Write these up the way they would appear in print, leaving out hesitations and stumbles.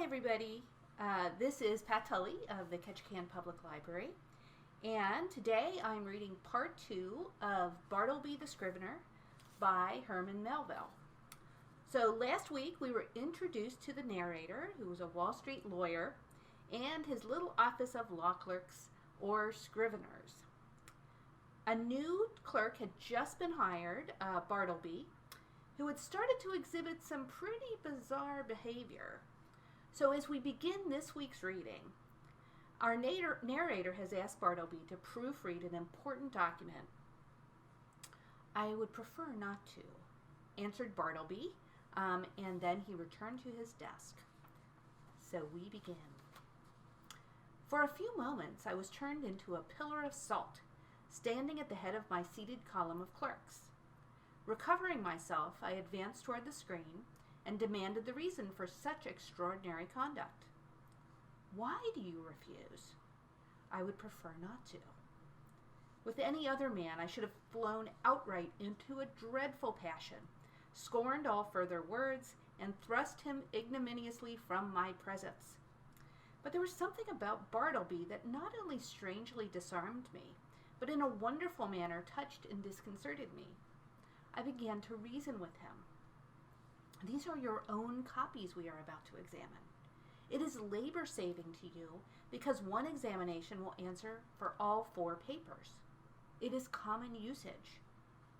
everybody. This is Pat Tully of the Ketchikan Public Library, and today I'm reading part 2 of Bartleby the Scrivener by Herman Melville. So last week we were introduced to the narrator, who was a Wall Street lawyer, and his little office of law clerks, or scriveners. A new clerk had just been hired, Bartleby, who had started to exhibit some pretty bizarre behavior. So as we begin this week's reading, our narrator has asked Bartleby to proofread an important document. "I would prefer not to," answered Bartleby, and then he returned to his desk. So we begin. For a few moments I was turned into a pillar of salt, standing at the head of my seated column of clerks. Recovering myself, I advanced toward the screen and demanded the reason for such extraordinary conduct. "Why do you refuse?" "I would prefer not to." With any other man, I should have flown outright into a dreadful passion, scorned all further words, and thrust him ignominiously from my presence. But there was something about Bartleby that not only strangely disarmed me, but in a wonderful manner touched and disconcerted me. I began to reason with him. "These are your own copies we are about to examine. It is labor-saving to you because one examination will answer for all 4 papers. It is common usage.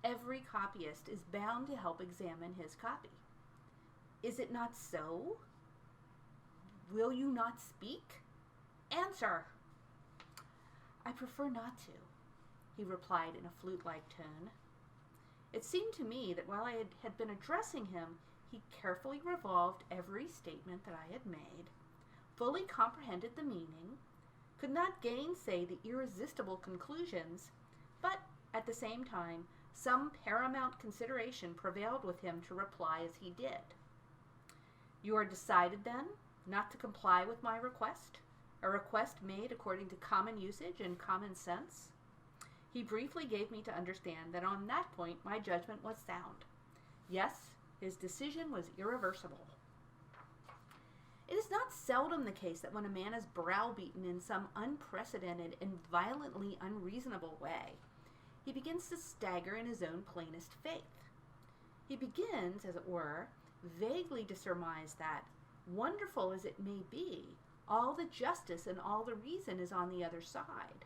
Every copyist is bound to help examine his copy. Is it not so? Will you not speak? Answer!" "I prefer not to," he replied in a flute-like tone. It seemed to me that while I had been addressing him, he carefully revolved every statement that I had made, fully comprehended the meaning, could not gainsay the irresistible conclusions, but at the same time, some paramount consideration prevailed with him to reply as he did. "You are decided, then, not to comply with my request, a request made according to common usage and common sense?" He briefly gave me to understand that on that point my judgment was sound. Yes, his decision was irreversible. It is not seldom the case that when a man is browbeaten in some unprecedented and violently unreasonable way, he begins to stagger in his own plainest faith. He begins, as it were, vaguely to surmise that, wonderful as it may be, all the justice and all the reason is on the other side.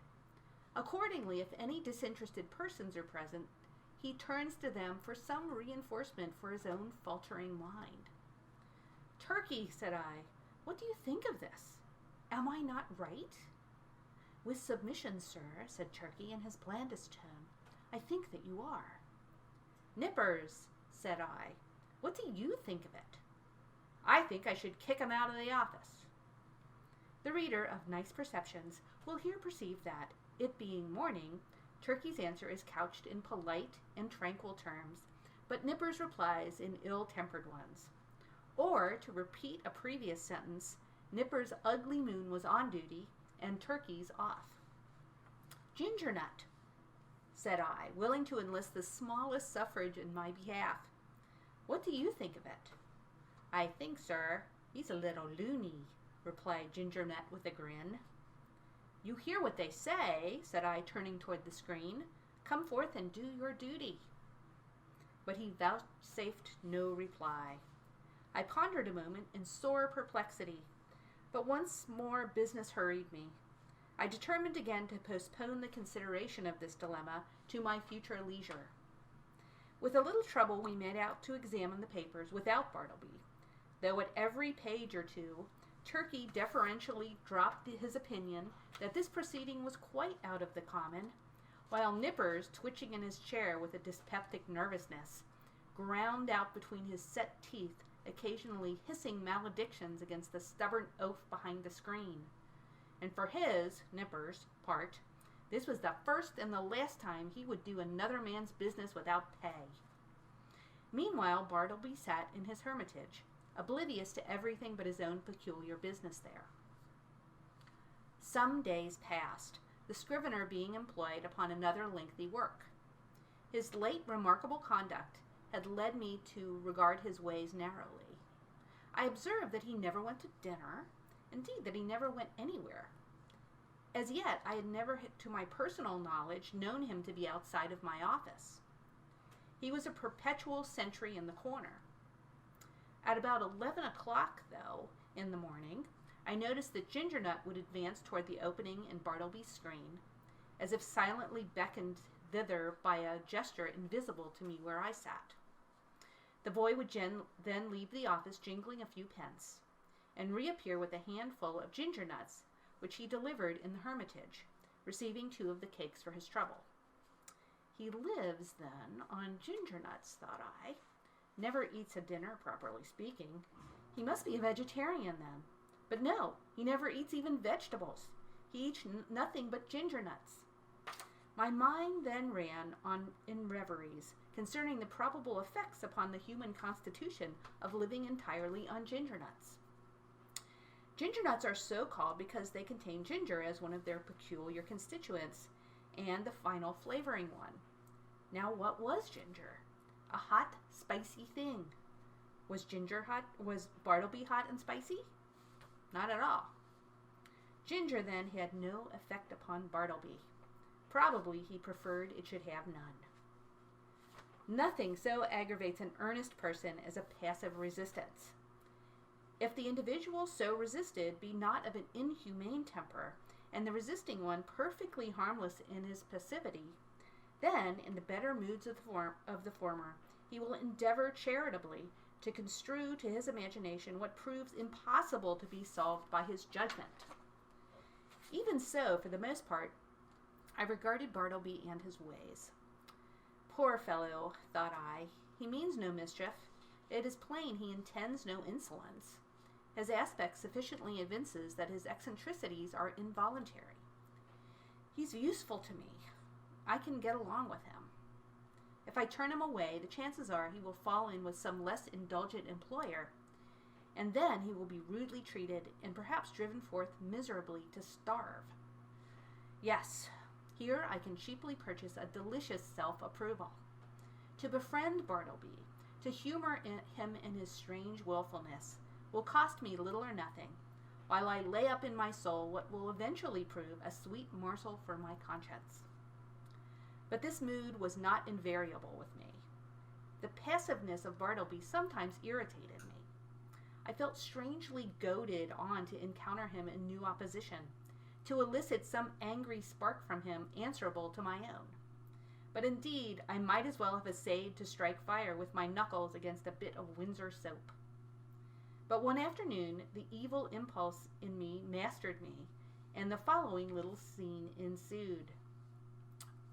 Accordingly, if any disinterested persons are present, he turns to them for some reinforcement for his own faltering mind. "Turkey," said I, "what do you think of this? Am I not right?" "With submission, sir," said Turkey in his blandest tone, "I think that you are." "Nippers," said I, "what do you think of it?" "I think I should kick him out of the office." The reader of nice perceptions will here perceive that, it being morning, Turkey's answer is couched in polite and tranquil terms, but Nippers replies in ill-tempered ones. Or, to repeat a previous sentence, Nippers' ugly moon was on duty, and Turkey's off. "Ginger Nut," said I, willing to enlist the smallest suffrage in my behalf, "what do you think of it?" "I think, sir, he's a little loony," replied Ginger Nut with a grin. "You hear what they say," said I, turning toward the screen. "Come forth and do your duty." But he vouchsafed no reply. I pondered a moment in sore perplexity, but once more business hurried me. I determined again to postpone the consideration of this dilemma to my future leisure. With a little trouble we made out to examine the papers without Bartleby, though at every page or two Turkey deferentially dropped his opinion that this proceeding was quite out of the common, while Nippers, twitching in his chair with a dyspeptic nervousness, ground out between his set teeth, occasionally hissing maledictions against the stubborn oaf behind the screen. And for his, Nippers', part, this was the first and the last time he would do another man's business without pay. Meanwhile, Bartleby sat in his hermitage, oblivious to everything but his own peculiar business there. Some days passed, the scrivener being employed upon another lengthy work. His late remarkable conduct had led me to regard his ways narrowly. I observed that he never went to dinner, indeed that he never went anywhere. As yet, I had never, to my personal knowledge, known him to be outside of my office. He was a perpetual sentry in the corner. At about 11 o'clock, though, in the morning, I noticed that Gingernut would advance toward the opening in Bartleby's screen, as if silently beckoned thither by a gesture invisible to me where I sat. The boy would then leave the office jingling a few pence, and reappear with a handful of ginger nuts, which he delivered in the Hermitage, receiving 2 of the cakes for his trouble. He lives, then, on ginger nuts, thought I. Never eats a dinner, properly speaking. He must be a vegetarian, then. But no, he never eats even vegetables. He eats nothing but ginger nuts. My mind then ran on in reveries concerning the probable effects upon the human constitution of living entirely on ginger nuts. Ginger nuts are so called because they contain ginger as one of their peculiar constituents and the final flavoring one. Now, what was ginger? A hot, spicy thing. Was ginger hot? Was Bartleby hot and spicy? Not at all. Ginger, then, had no effect upon Bartleby. Probably he preferred it should have none. Nothing so aggravates an earnest person as a passive resistance. If the individual so resisted be not of an inhumane temper, and the resisting one perfectly harmless in his passivity, then, in the better moods of the former, he will endeavor charitably to construe to his imagination what proves impossible to be solved by his judgment. Even so, for the most part, I regarded Bartleby and his ways. Poor fellow, thought I, he means no mischief. It is plain he intends no insolence. His aspect sufficiently evinces that his eccentricities are involuntary. He's useful to me. I can get along with him. If I turn him away, the chances are he will fall in with some less indulgent employer, and then he will be rudely treated and perhaps driven forth miserably to starve. Yes, here I can cheaply purchase a delicious self-approval. To befriend Bartleby, to humor him in his strange willfulness, will cost me little or nothing, while I lay up in my soul what will eventually prove a sweet morsel for my conscience. But this mood was not invariable with me. The passiveness of Bartleby sometimes irritated me. I felt strangely goaded on to encounter him in new opposition, to elicit some angry spark from him answerable to my own. But indeed, I might as well have essayed to strike fire with my knuckles against a bit of Windsor soap. But one afternoon, the evil impulse in me mastered me, and the following little scene ensued.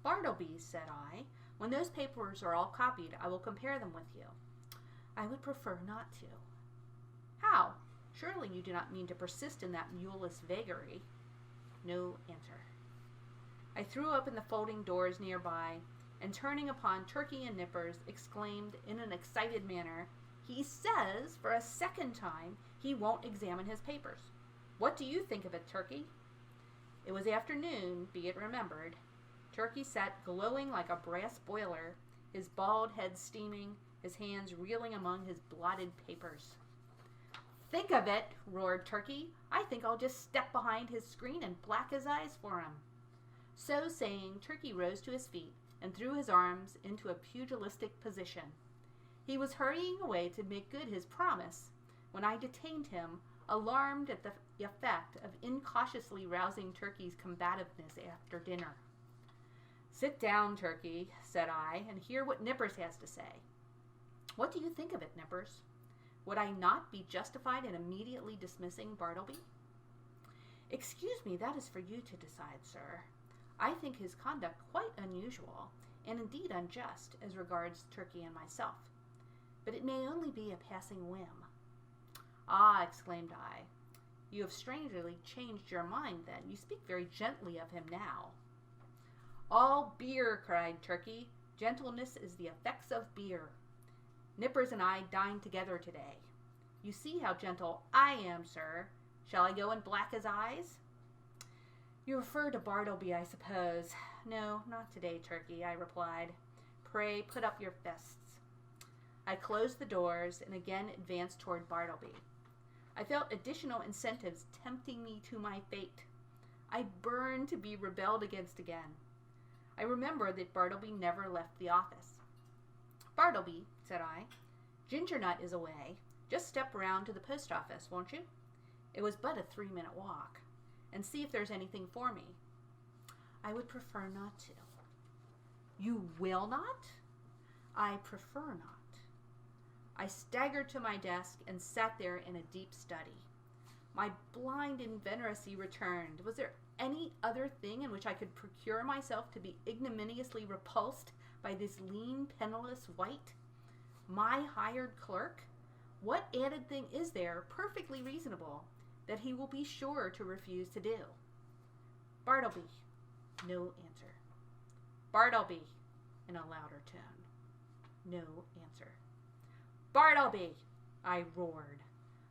"Bartleby," said I, "when those papers are all copied, I will compare them with you." "I would prefer not to." "How? Surely you do not mean to persist in that muleless vagary?" No answer. I threw open the folding doors nearby, and turning upon Turkey and Nippers, exclaimed in an excited manner, "He says, for a second time, he won't examine his papers. What do you think of it, Turkey?" It was afternoon, be it remembered. Turkey sat glowing like a brass boiler, his bald head steaming, his hands reeling among his blotted papers. "Think of it," roared Turkey. "I think I'll just step behind his screen and black his eyes for him." So saying, Turkey rose to his feet and threw his arms into a pugilistic position. He was hurrying away to make good his promise when I detained him, alarmed at the effect of incautiously rousing Turkey's combativeness after dinner. "Sit down, Turkey," said I, "and hear what Nippers has to say. What do you think of it, Nippers? Would I not be justified in immediately dismissing Bartleby?" "Excuse me, that is for you to decide, sir. I think his conduct quite unusual, and indeed unjust, as regards Turkey and myself. But it may only be a passing whim." "Ah," exclaimed I, "you have strangely changed your mind, then. You speak very gently of him now." "All beer," cried Turkey. "Gentleness is the effects of beer. Nippers and I dined together today. You see how gentle I am, sir. Shall I go and black his eyes?" "You refer to Bartleby, I suppose." "No, not today, Turkey," I replied. "Pray put up your fists." I closed the doors and again advanced toward Bartleby. I felt additional incentives tempting me to my fate. I burned to be rebelled against again. I remember that Bartleby never left the office. "Bartleby," said I, "Gingernut is away. Just step round to the post office, won't you?" It was but a 3-minute walk. "And see if there's anything for me." "I would prefer not to." "You will not?" "I prefer not." I staggered to my desk and sat there in a deep study. My blind inveteracy returned. Was there any other thing in which I could procure myself to be ignominiously repulsed by this lean, penniless wight? My hired clerk? What added thing is there, perfectly reasonable, that he will be sure to refuse to do? "Bartleby." No answer. "Bartleby," in a louder tone. No answer. "Bartleby!" I roared.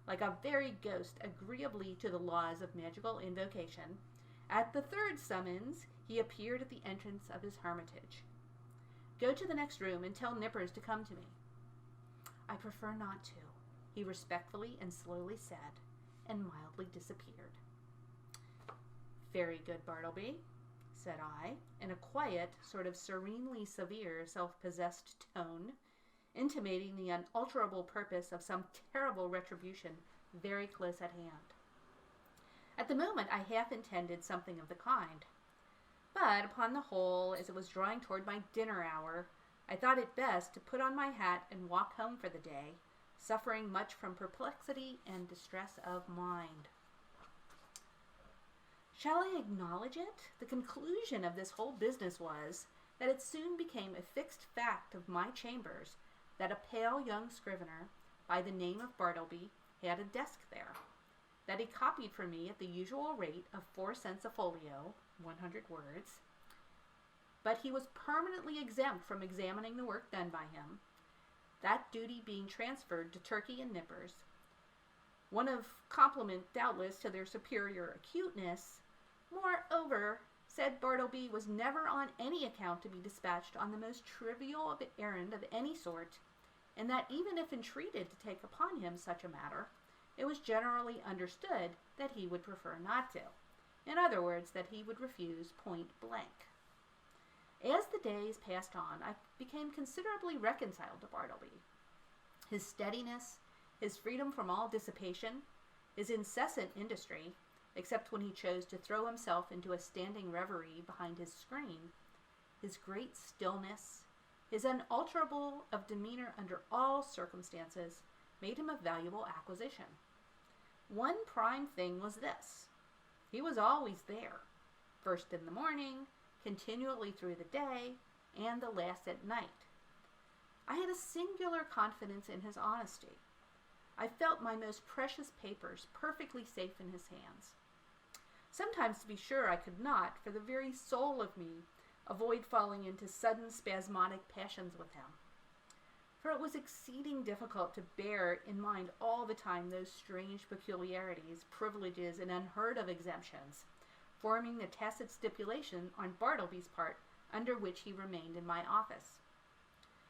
Like a very ghost, agreeably to the laws of magical invocation, at the third summons, he appeared at the entrance of his hermitage. "Go to the next room and tell Nippers to come to me." "I prefer not to," he respectfully and slowly said, and mildly disappeared. "Very good, Bartleby," said I, in a quiet, sort of serenely severe, self-possessed tone, intimating the unalterable purpose of some terrible retribution very close at hand. At the moment I half intended something of the kind, but upon the whole, as it was drawing toward my dinner hour, I thought it best to put on my hat and walk home for the day, suffering much from perplexity and distress of mind. Shall I acknowledge it? The conclusion of this whole business was that it soon became a fixed fact of my chambers that a pale young scrivener by the name of Bartleby had a desk there, that he copied for me at the usual rate of 4 cents a folio, 100 words, but he was permanently exempt from examining the work done by him, that duty being transferred to Turkey and Nippers, one of compliment doubtless to their superior acuteness. Moreover, said Bartleby was never on any account to be dispatched on the most trivial of errand of any sort, and that even if entreated to take upon him such a matter, it was generally understood that he would prefer not to. In other words, that he would refuse point blank. As the days passed on, I became considerably reconciled to Bartleby. His steadiness, his freedom from all dissipation, his incessant industry, except when he chose to throw himself into a standing reverie behind his screen, his great stillness, his unalterable of demeanor under all circumstances, made him a valuable acquisition. One prime thing was this: he was always there, first in the morning, continually through the day, and the last at night. I had a singular confidence in his honesty. I felt my most precious papers perfectly safe in his hands. Sometimes, to be sure, I could not, for the very soul of me, avoid falling into sudden spasmodic passions with him. For it was exceeding difficult to bear in mind all the time those strange peculiarities, privileges, and unheard of exemptions, forming the tacit stipulation on Bartleby's part under which he remained in my office.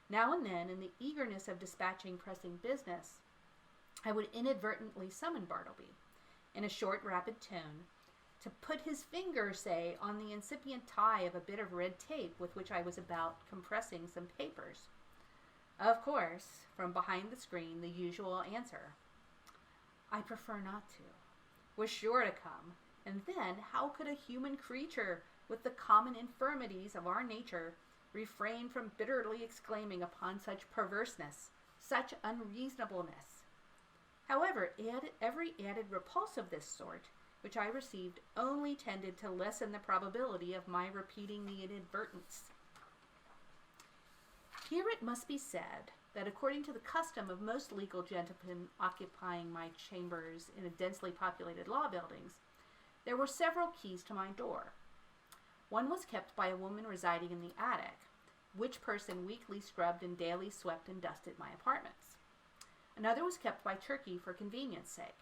Now and then, in the eagerness of dispatching pressing business, I would inadvertently summon Bartleby, in a short, rapid tone, to put his finger, say, on the incipient tie of a bit of red tape with which I was about compressing some papers. Of course, from behind the screen, the usual answer, "I prefer not to," was sure to come, and then how could a human creature with the common infirmities of our nature refrain from bitterly exclaiming upon such perverseness, such unreasonableness? However, every added repulse of this sort, which I received, only tended to lessen the probability of my repeating the inadvertence. Here it must be said that according to the custom of most legal gentlemen occupying my chambers in densely populated law buildings, there were several keys to my door. One was kept by a woman residing in the attic, which person weekly scrubbed and daily swept and dusted my apartments. Another was kept by Turkey for convenience sake.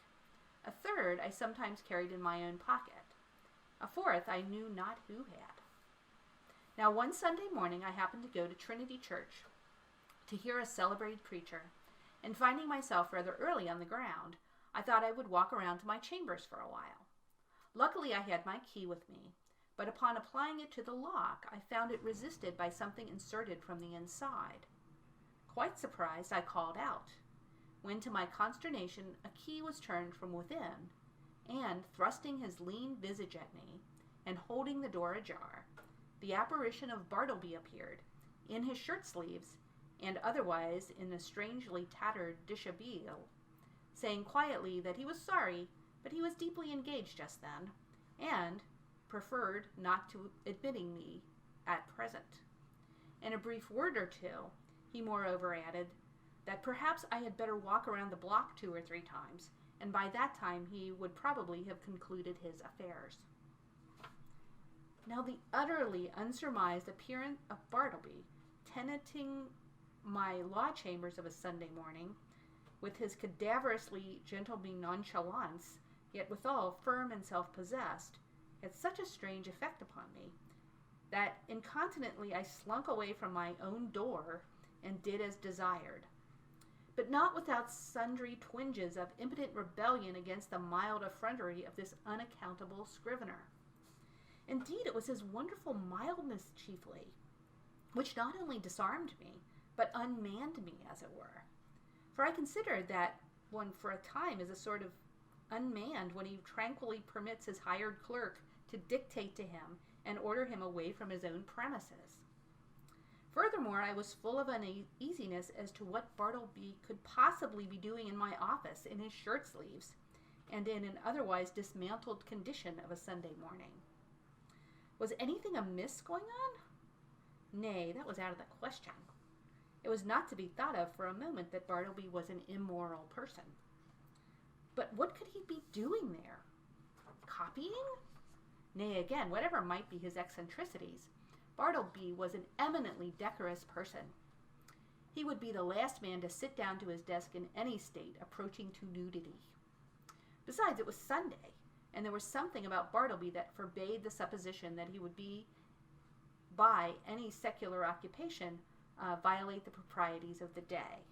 A third I sometimes carried in my own pocket. A fourth I knew not who had. Now, one Sunday morning I happened to go to Trinity Church to hear a celebrated preacher, and finding myself rather early on the ground, I thought I would walk around to my chambers for a while. Luckily, I had my key with me, but upon applying it to the lock, I found it resisted by something inserted from the inside. Quite surprised, I called out, when to my consternation a key was turned from within, and, thrusting his lean visage at me, and holding the door ajar, the apparition of Bartleby appeared, in his shirt sleeves, and otherwise in a strangely tattered dishabille, saying quietly that he was sorry, but he was deeply engaged just then, and preferred not to admitting me at present. In a brief word or two, he moreover added that perhaps I had better walk around the block 2 or 3 times, and by that time he would probably have concluded his affairs. Now the utterly unsurmised appearance of Bartleby, tenanting my law chambers of a Sunday morning, with his cadaverously gentlemanly nonchalance, yet withal firm and self-possessed, had such a strange effect upon me, that incontinently I slunk away from my own door, and did as desired, but not without sundry twinges of impotent rebellion against the mild effrontery of this unaccountable Scrivener. Indeed, it was his wonderful mildness chiefly, which not only disarmed me, but unmanned me, as it were. For I considered that one for a time is a sort of unmanned when he tranquilly permits his hired clerk to dictate to him and order him away from his own premises. Furthermore, I was full of uneasiness as to what Bartleby could possibly be doing in my office in his shirt sleeves, and in an otherwise dismantled condition of a Sunday morning. Was anything amiss going on? Nay, that was out of the question. It was not to be thought of for a moment that Bartleby was an immoral person. But what could he be doing there? Copying? Nay, again, whatever might be his eccentricities, Bartleby was an eminently decorous person. He would be the last man to sit down to his desk in any state approaching to nudity. Besides, it was Sunday, and there was something about Bartleby that forbade the supposition that he would be, by any secular occupation, violate the proprieties of the day.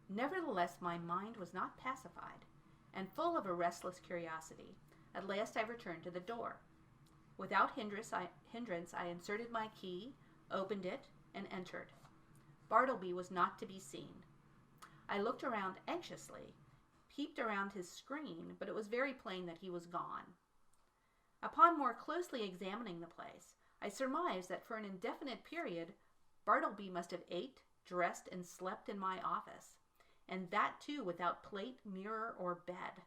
Nevertheless, my mind was not pacified, and full of a restless curiosity. At last I returned to the door. Without hindrance, I inserted my key, opened it, and entered. Bartleby was not to be seen. I looked around anxiously, peeped around his screen, but it was very plain that he was gone. Upon more closely examining the place, I surmised that for an indefinite period, Bartleby must have ate, dressed, and slept in my office, and that too without plate, mirror, or bed.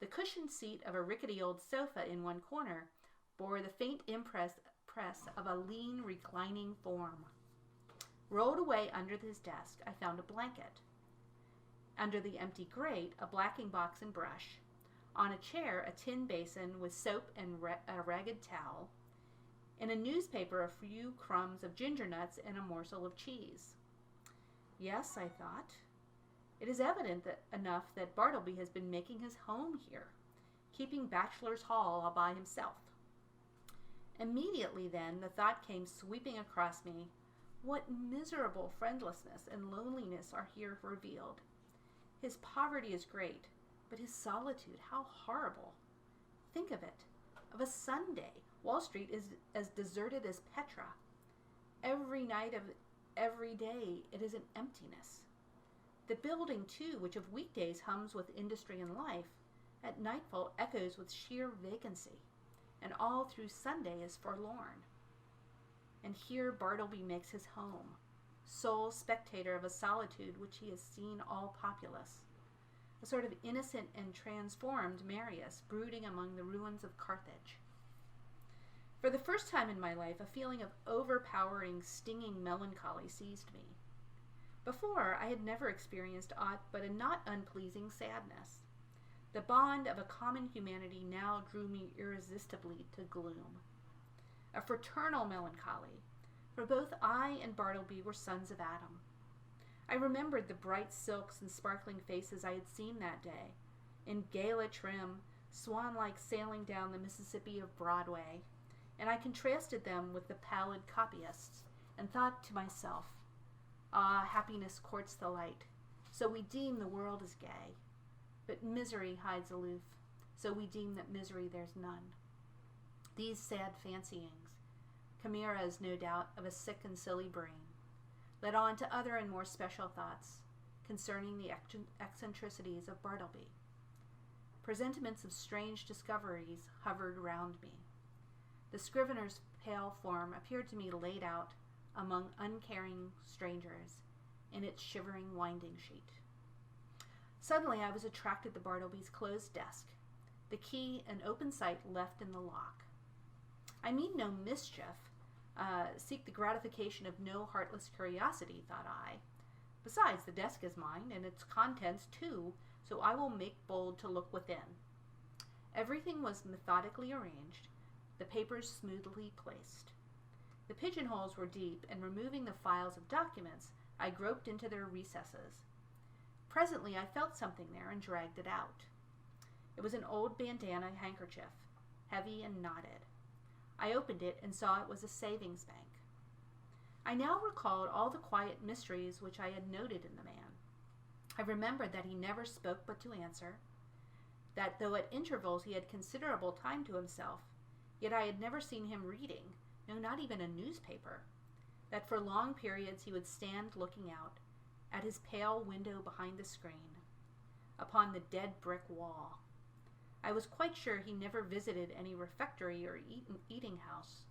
The cushioned seat of a rickety old sofa in one corner bore the faint impress of a lean, reclining form. Rolled away under his desk, I found a blanket. Under the empty grate, a blacking box and brush. On a chair, a tin basin with soap and a ragged towel. In a newspaper, a few crumbs of ginger nuts and a morsel of cheese. Yes, I thought, it is evident enough that Bartleby has been making his home here, keeping bachelor's hall all by himself. Immediately then, the thought came sweeping across me, what miserable friendlessness and loneliness are here revealed. His poverty is great, but his solitude, how horrible. Think of it. Of a Sunday, Wall Street is as deserted as Petra. Every night of every day, it is an emptiness. The building, too, which of weekdays hums with industry and life, at nightfall echoes with sheer vacancy, and all through Sunday is forlorn. And here Bartleby makes his home, sole spectator of a solitude which he has seen all populous, a sort of innocent and transformed Marius brooding among the ruins of Carthage. For the first time in my life, a feeling of overpowering, stinging melancholy seized me. Before, I had never experienced aught but a not unpleasing sadness. The bond of a common humanity now drew me irresistibly to gloom. A fraternal melancholy, for both I and Bartleby were sons of Adam. I remembered the bright silks and sparkling faces I had seen that day, in gala trim, swan-like sailing down the Mississippi of Broadway, and I contrasted them with the pallid copyists, and thought to myself, ah, happiness courts the light. so we deem the world is gay. But misery hides aloof, so we deem that misery there's none. These sad fancyings, chimeras no doubt of a sick and silly brain, led on to other and more special thoughts concerning the eccentricities of Bartleby. Presentiments of strange discoveries hovered round me. The Scrivener's pale form appeared to me laid out among uncaring strangers in its shivering winding sheet. Suddenly I was attracted to Bartleby's closed desk, the key and open sight left in the lock. I mean no mischief, seek the gratification of no heartless curiosity, thought I. Besides, the desk is mine, and its contents too, so I will make bold to look within. Everything was methodically arranged, the papers smoothly placed. The pigeonholes were deep, and removing the files of documents, I groped into their recesses. Presently I felt something there and dragged it out. It was an old bandana handkerchief, heavy and knotted. I opened it and saw it was a savings bank. I now recalled all the quiet mysteries which I had noted in the man. I remembered that he never spoke but to answer, that though at intervals he had considerable time to himself, yet I had never seen him reading, no, not even a newspaper, that for long periods he would stand looking out at his pale window behind the screen, upon the dead brick wall. I was quite sure he never visited any refectory or eating house,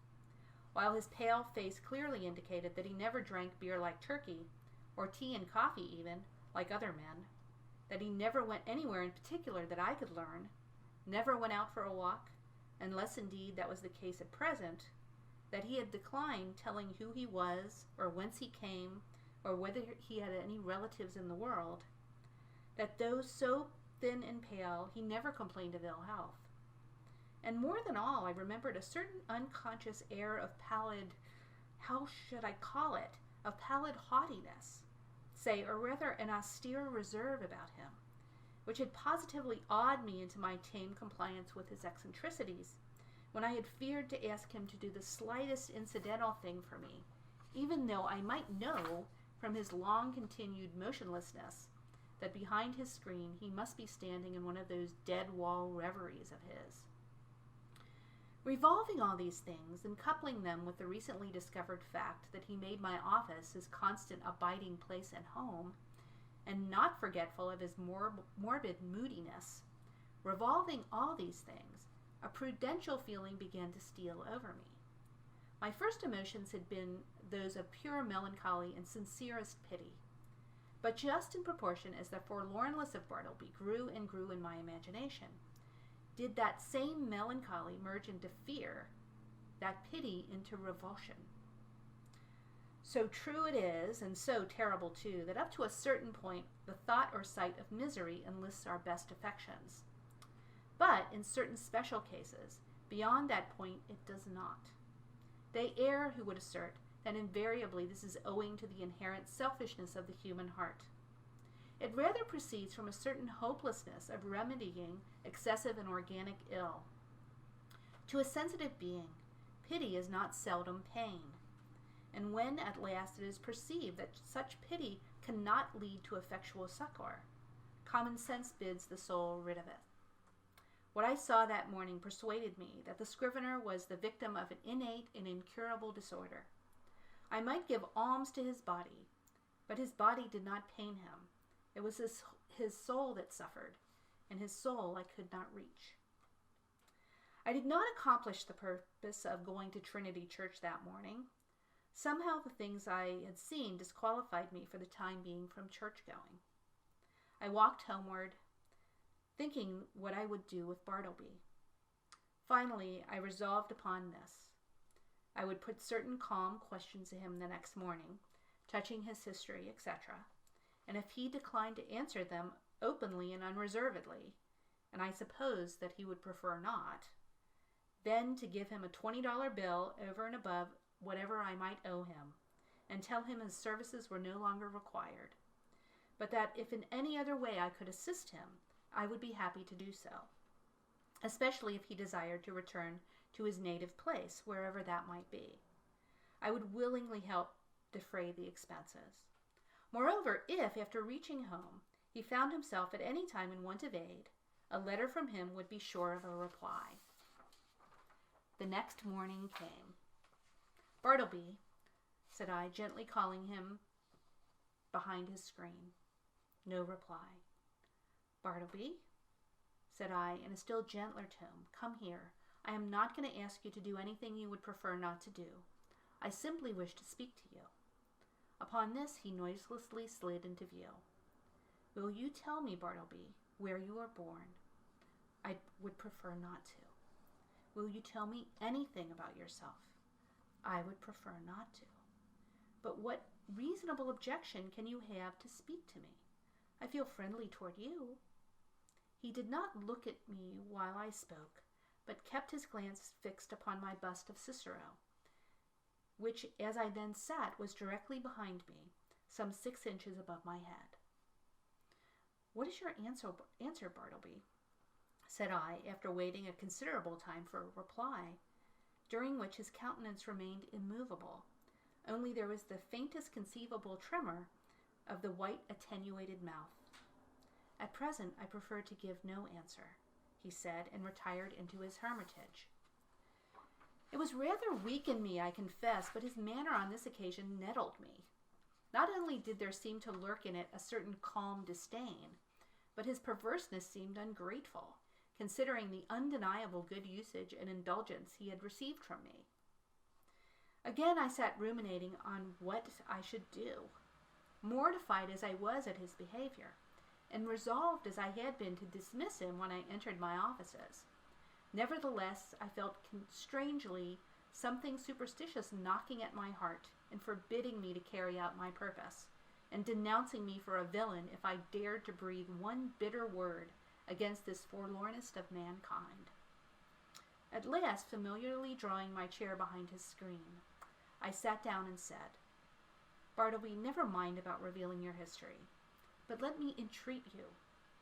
while his pale face clearly indicated that he never drank beer like turkey, or tea and coffee even, like other men, that he never went anywhere in particular that I could learn, never went out for a walk, unless indeed that was the case at present, that he had declined telling who he was, or whence he came, or whether he had any relatives in the world, that though so thin and pale, he never complained of ill health. And more than all, I remembered a certain unconscious air of pallid, how should I call it, of pallid haughtiness, say, or rather an austere reserve about him, which had positively awed me into my tame compliance with his eccentricities, when I had feared to ask him to do the slightest incidental thing for me, even though I might know from his long-continued motionlessness that behind his screen he must be standing in one of those dead-wall reveries of his. Revolving all these things and coupling them with the recently discovered fact that he made my office his constant abiding place and home, and not forgetful of his morbid moodiness, revolving all these things, a prudential feeling began to steal over me. My first emotions had been those of pure melancholy and sincerest pity, but just in proportion as the forlornness of Bartleby grew and grew in my imagination, did that same melancholy merge into fear, that pity into revulsion. So true it is, and so terrible too, that up to a certain point the thought or sight of misery enlists our best affections. But in certain special cases, beyond that point it does not. They err who would assert that invariably this is owing to the inherent selfishness of the human heart. It rather proceeds from a certain hopelessness of remedying excessive and organic ill. To a sensitive being, pity is not seldom pain, and when at last it is perceived that such pity cannot lead to effectual succor, common sense bids the soul rid of it. What I saw that morning persuaded me that the Scrivener was the victim of an innate and incurable disorder. I might give alms to his body, but his body did not pain him. It was his soul that suffered, and his soul I could not reach. I did not accomplish the purpose of going to Trinity Church that morning. Somehow the things I had seen disqualified me for the time being from church-going. I walked homeward, thinking what I would do with Bartleby. Finally, I resolved upon this. I would put certain calm questions to him the next morning, touching his history, etc., and if he declined to answer them openly and unreservedly, and I suppose that he would prefer not, then to give him a $20 bill over and above whatever I might owe him, and tell him his services were no longer required, but that if in any other way I could assist him, I would be happy to do so, especially if he desired to return to his native place, wherever that might be. I would willingly help defray the expenses. Moreover, if, after reaching home, he found himself at any time in want of aid, a letter from him would be sure of a reply. The next morning came. "Bartleby," said I, gently calling him behind his screen. No reply. "Bartleby," said I, in a still gentler tone, "come here. I am not going to ask you to do anything you would prefer not to do. I simply wish to speak to you." Upon this, he noiselessly slid into view. "Will you tell me, Bartleby, where you were born?" "I would prefer not to." "Will you tell me anything about yourself?" "I would prefer not to." "But what reasonable objection can you have to speak to me? I feel friendly toward you." He did not look at me while I spoke, but kept his glance fixed upon my bust of Cicero, which, as I then sat, was directly behind me, some 6 inches above my head. "What is your answer, Bartleby?" said I, after waiting a considerable time for a reply, during which his countenance remained immovable, only there was the faintest conceivable tremor of the white attenuated mouth. "At present I prefer to give no answer," he said, and retired into his hermitage. It was rather weak in me, I confess, but his manner on this occasion nettled me. Not only did there seem to lurk in it a certain calm disdain, but his perverseness seemed ungrateful, considering the undeniable good usage and indulgence he had received from me. Again I sat ruminating on what I should do, mortified as I was at his behavior, and resolved as I had been to dismiss him when I entered my offices. Nevertheless, I felt strangely something superstitious knocking at my heart and forbidding me to carry out my purpose, and denouncing me for a villain if I dared to breathe one bitter word against this forlornest of mankind. At last, familiarly drawing my chair behind his screen, I sat down and said, "Bartleby, never mind about revealing your history, but let me entreat you,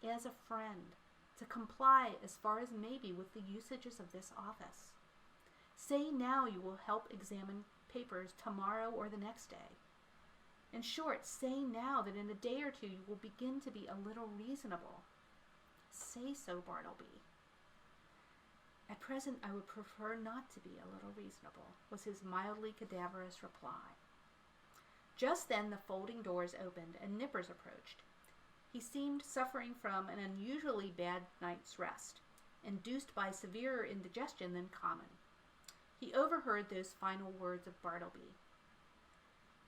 as a friend, to comply as far as may be with the usages of this office. Say now you will help examine papers tomorrow or the next day. In short, say now that in a day or two you will begin to be a little reasonable. Say so, Bartleby." "At present I would prefer not to be a little reasonable," was his mildly cadaverous reply. Just then the folding doors opened and Nippers approached. He seemed suffering from an unusually bad night's rest, induced by severer indigestion than common. He overheard those final words of Bartleby.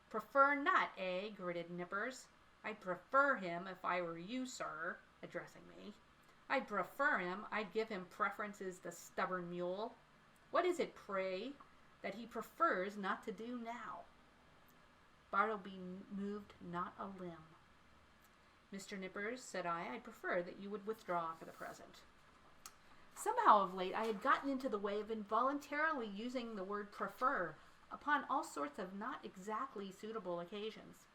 "Prefer not, eh?" gritted Nippers. "I'd prefer him if I were you, sir," addressing me. "I'd prefer him. I'd give him preferences, the stubborn mule. What is it, pray, that he prefers not to do now?" Bartleby moved not a limb. "Mr. Nippers," said I prefer that you would withdraw for the present." Somehow of late I had gotten into the way of involuntarily using the word prefer upon all sorts of not exactly suitable occasions,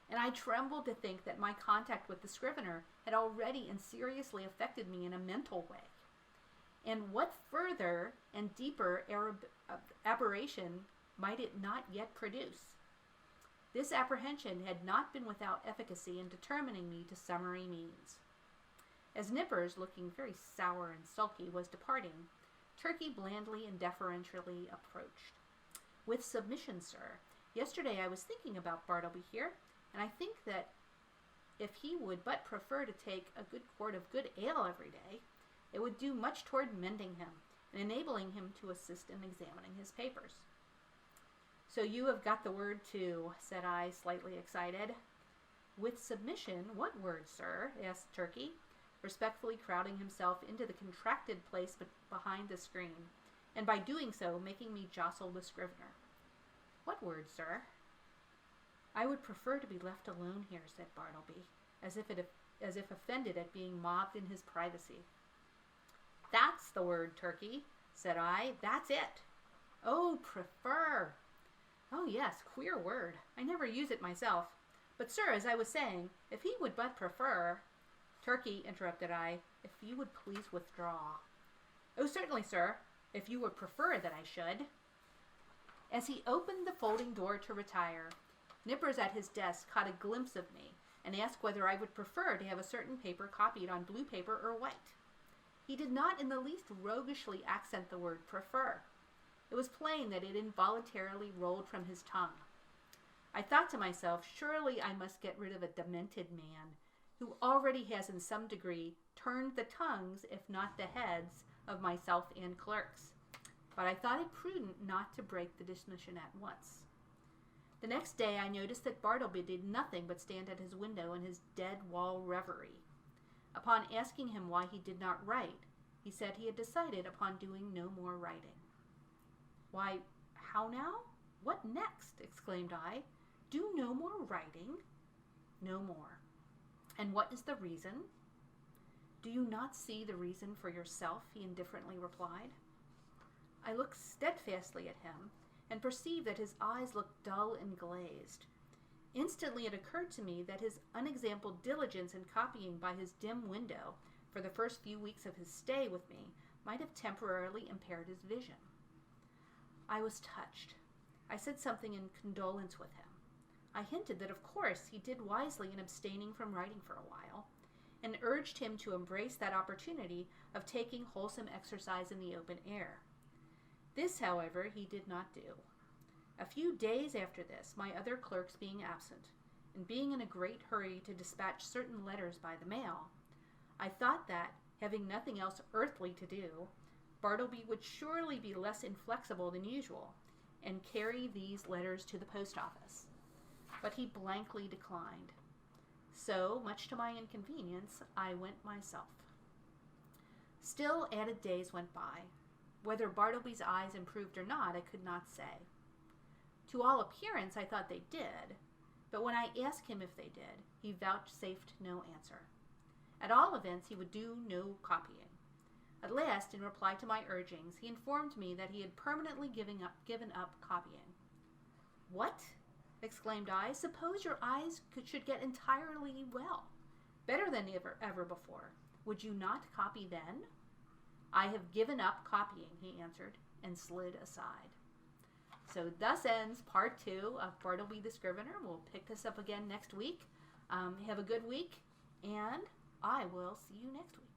and I trembled to think that my contact with the Scrivener had already and seriously affected me in a mental way. And what further and deeper aberration might it not yet produce? This apprehension had not been without efficacy in determining me to summary means. As Nippers, looking very sour and sulky, was departing, Turkey blandly and deferentially approached. "With submission, sir, yesterday I was thinking about Bartleby here, and I think that if he would but prefer to take a good quart of good ale every day, it would do much toward mending him and enabling him to assist in examining his papers." "So you have got the word too," said I, slightly excited. "With submission, what word, sir?" asked Turkey, respectfully crowding himself into the contracted place behind the screen, and by doing so making me jostle the Scrivener. "What word, sir?" "I would prefer to be left alone here," said Bartleby, as if offended at being mobbed in his privacy. "That's the word, Turkey," said I. "That's it." "Oh, prefer. Oh, yes, queer word. I never use it myself. But, sir, as I was saying, if he would but prefer—" "Turkey," interrupted I, "if you would please withdraw." "Oh, certainly, sir, if you would prefer that I should." As he opened the folding door to retire, Nippers at his desk caught a glimpse of me and asked whether I would prefer to have a certain paper copied on blue paper or white. He did not in the least roguishly accent the word prefer. It was plain that it involuntarily rolled from his tongue. I thought to myself, surely I must get rid of a demented man who already has in some degree turned the tongues, if not the heads, of myself and clerks. But I thought it prudent not to break the dismission at once. The next day I noticed that Bartleby did nothing but stand at his window in his dead-wall reverie. Upon asking him why he did not write, he said he had decided upon doing no more writing. "Why, how now? What next?" exclaimed I. "Do no more writing?" "No more." "And what is the reason?" "Do you not see the reason for yourself?" he indifferently replied. I looked steadfastly at him and perceived that his eyes looked dull and glazed. Instantly it occurred to me that his unexampled diligence in copying by his dim window for the first few weeks of his stay with me might have temporarily impaired his vision. I was touched. I said something in condolence with him. I hinted that of course he did wisely in abstaining from writing for a while, and urged him to embrace that opportunity of taking wholesome exercise in the open air. This, however, he did not do. A few days after this, my other clerks being absent, and being in a great hurry to dispatch certain letters by the mail, I thought that, having nothing else earthly to do, Bartleby would surely be less inflexible than usual, and carry these letters to the post office. But he blankly declined. So, much to my inconvenience, I went myself. Still added days went by. Whether Bartleby's eyes improved or not, I could not say. To all appearance, I thought they did, but when I asked him if they did, he vouchsafed no answer. At all events, he would do no copying. At last, in reply to my urgings, he informed me that he had permanently given up copying. "What?" exclaimed I. "Suppose your eyes should get entirely well, better than ever before. Would you not copy then?" "I have given up copying," he answered, and slid aside. So thus ends part 2 of Bartleby the Scrivener. We'll pick this up again next week. Have a good week, and I will see you next week.